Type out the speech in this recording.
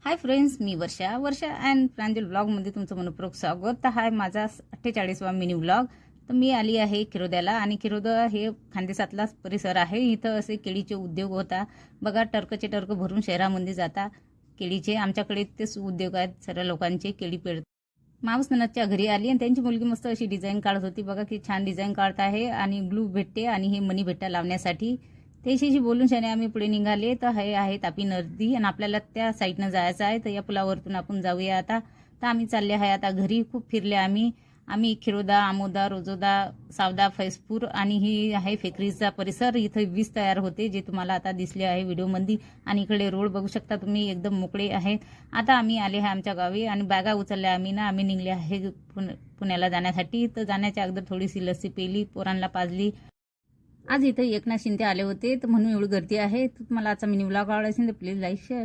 Hi friends, me Varsha and प्रांजल ब्लॉगमध्ये तुमचं मनपूर्वक स्वागत. तर हा माझा 48वा मिनी ब्लॉग. तर मी आली आहे किरोद्याला आणि किरोदा हे खानदेशातलाच परिसर आहे. इथं असे केळीचे उद्योग होता बघा. टर्कचे टर्क भरून शहरामध्ये जाता केळीचे. आमच्याकडे तेच उद्योग आहेत, सर्व लोकांचे केळी पेरत. मावस ननदच्या घरी आली आणि त्यांची मुलगी मस्त अशी डिझाईन काढत होती बघा, की छान डिझाईन काढत आहे आणि ग्लू भेटते आणि हे मनी भेटा लावण्यासाठी. त्याच्याशी बोलून शाने आम्ही पुढे निघाले. तर हे आहे तापी नदी आणि आपल्याला त्या साईडनं जायचं आहे. तर या पुलावरतून आपण जाऊया आता. तर आम्ही चालले आहे आता घरी. खूप फिरले आम्ही खिरोदा, आमोदा, रोजोदा, सावदा, फैजपूर आणि ही आहे फेकरीचा परिसर. इथं वीज तयार होते, जे तुम्हाला आता दिसले आहे व्हिडिओमध्ये. आणि इकडे रोड बघू शकता तुम्ही, एकदम मोकळे आहे. आता आम्ही आले आहे आमच्या गावी आणि बॅगा उचलल्या आम्ही निघले आहे पुण्याला जाण्यासाठी. तर जाण्याच्या अगोदर थोडीशी लस्सी पेली, पोरांना पाजली. आज इथं एकनाथ शिंदे आले होते, तर म्हणून एवढी गर्दी आहे. तर तुम्हाला आजचा मिनी व्लॉग आवडला असेल तर प्लीज लाईक शेअर.